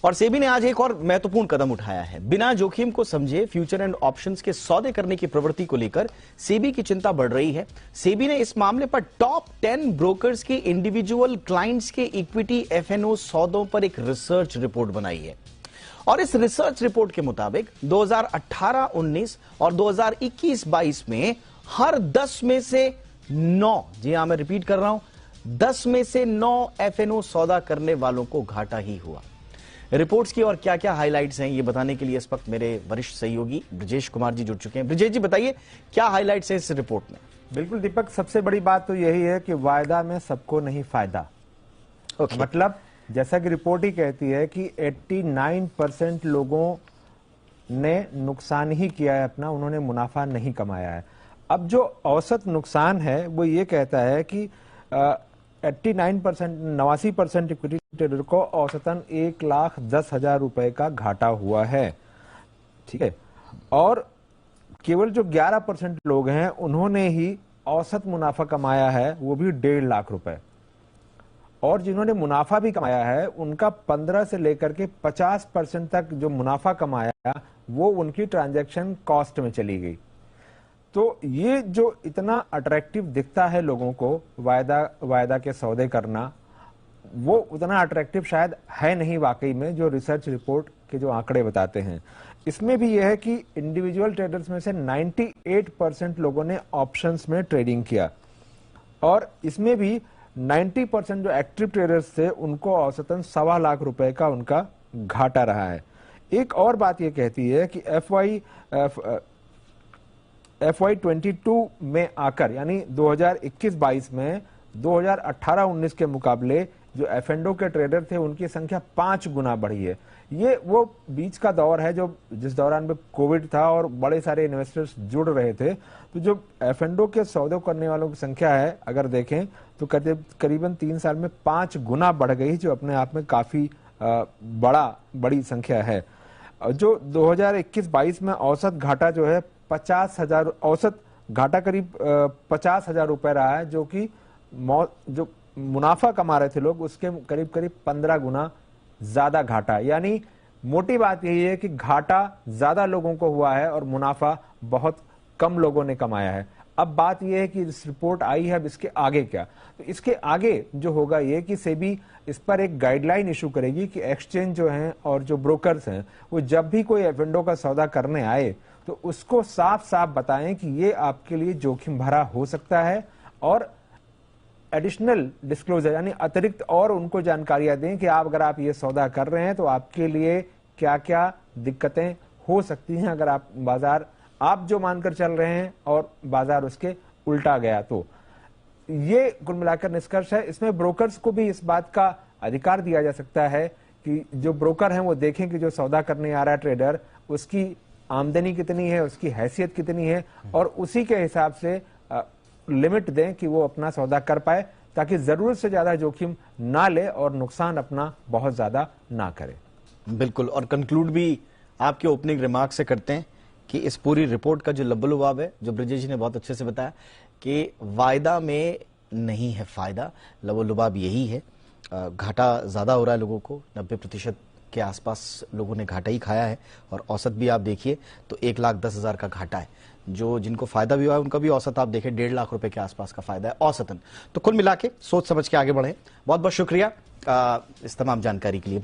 और सेबी ने आज एक और महत्वपूर्ण कदम उठाया है। बिना जोखिम को समझे फ्यूचर एंड ऑप्शंस के सौदे करने की प्रवृत्ति को लेकर सेबी की चिंता बढ़ रही है। सेबी ने इस मामले पर टॉप 10 ब्रोकर्स के इंडिविजुअल क्लाइंट्स के इक्विटी एफएनओ सौदों पर एक रिसर्च रिपोर्ट बनाई है और इस रिसर्च रिपोर्ट के मुताबिक 2018-19 और 2021-22 में हर 10 में से 9, जी हां मैं रिपीट कर रहा हूं, 10 में से 9 एफएनओ सौदा करने वालों को घाटा ही हुआ। रिपोर्ट्स की और क्या क्या हाइलाइट्स हैं ये बताने के लिए इस वक्त मेरे वरिष्ठ सहयोगी ब्रजेश कुमार जी जुड़ चुके हैं। ब्रजेश जी बताइए क्या हाइलाइट्स हैं इस रिपोर्ट में। बिल्कुल दीपक, सबसे बड़ी बात तो यही है कि वायदा में सबको नहीं फायदा। मतलब जैसा कि रिपोर्ट ही कहती है कि 89% लोगों ने नुकसान ही किया है अपना, उन्होंने मुनाफा नहीं कमाया है। अब जो औसत नुकसान है वो ये कहता है कि 89% इक्विटी ट्रेडर को औसतन 1,10,000 रुपए का घाटा हुआ है, ठीक है। और केवल जो 11% लोग हैं उन्होंने ही औसत मुनाफा कमाया है, वो भी 1.5 लाख रुपए। और जिन्होंने मुनाफा भी कमाया है उनका 15 से लेकर के 50% तक जो मुनाफा कमाया वो उनकी ट्रांजैक्शन कॉस्ट में चली गई। तो ये जो इतना अट्रैक्टिव दिखता है लोगों को वायदा के सौदे करना, वो उतना अट्रैक्टिव शायद है नहीं वाकई में, जो रिसर्च रिपोर्ट के जो आंकड़े बताते हैं। इसमें भी यह है कि इंडिविजुअल ट्रेडर्स में से 98% लोगों ने ऑप्शंस में ट्रेडिंग किया और इसमें भी 90% जो एक्टिव ट्रेडर्स थे उनको औसतन 1.25 लाख रुपए का उनका घाटा रहा है। एक और बात यह कहती है कि FY22 में आकर यानी 2021-22 में 2018-19 के मुकाबले जो एफ&ओ के ट्रेडर थे उनकी संख्या 5 गुना बढ़ी है। ये वो बीच का दौर है जो जिस दौरान में कोविड था और बड़े सारे इन्वेस्टर्स जुड़ रहे थे। तो जो एफ&ओ के सौदे करने वालों की संख्या है अगर देखें तो करीबन 3 साल में 5 गुना बढ़ गई, जो अपने आप में काफी बड़ी संख्या है। जो 2021-22 में औसत घाटा जो है 50,000, औसत घाटा करीब 50,000 रुपए रहा है, जो कि जो मुनाफा कमा रहे थे लोग उसके करीब 15 गुना ज्यादा घाटा। यानी मोटी बात यही है कि घाटा ज्यादा लोगों को हुआ है और मुनाफा बहुत कम लोगों ने कमाया है। अब बात यह है कि इस रिपोर्ट आई है, अब इसके आगे क्या। तो इसके आगे जो होगा ये कि सेबी इस पर एक गाइडलाइन इशू करेगी कि एक्सचेंज जो हैं और जो ब्रोकर्स हैं वो जब भी कोई एफ&ओ का सौदा करने आए तो उसको साफ साफ बताएं कि ये आपके लिए जोखिम भरा हो सकता है और एडिशनल डिस्क्लोजर यानी अतिरिक्त और उनको जानकारियां दें कि अगर आप ये सौदा कर रहे हैं तो आपके लिए क्या क्या दिक्कतें हो सकती हैं अगर आप बाजार आप जो मानकर चल रहे हैं और बाजार उसके उल्टा गया। तो ये कुल मिलाकर निष्कर्ष है। इसमें ब्रोकर्स को भी इस बात का अधिकार दिया जा सकता है कि जो ब्रोकर हैं वो देखें कि जो सौदा करने आ रहा है ट्रेडर उसकी आमदनी कितनी है, उसकी हैसियत कितनी है और उसी के हिसाब से लिमिट दें कि वो अपना सौदा कर पाए, ताकि जरूरत से ज्यादा जोखिम ना ले और नुकसान अपना बहुत ज्यादा ना करे। बिल्कुल, और कंक्लूड भी आपके ओपनिंग रिमार्क से करते हैं कि इस पूरी रिपोर्ट का जो लब्बो-लुबाब है, जो ब्रजेश जी ने बहुत अच्छे से बताया कि वायदा में नहीं है फायदा, लब्बो-लुबाब यही है। घाटा ज्यादा हो रहा है लोगों को, 90% के आसपास लोगों ने घाटा ही खाया है और औसत भी आप देखिए तो 1,10,000 का घाटा है। जो जिनको फायदा भी हुआ है उनका भी औसत आप देखें 1.5 लाख रुपए के आसपास का फायदा है औसतन। तो कुल मिला के सोच समझ के आगे बढ़े। बहुत बहुत शुक्रिया इस तमाम जानकारी के लिए।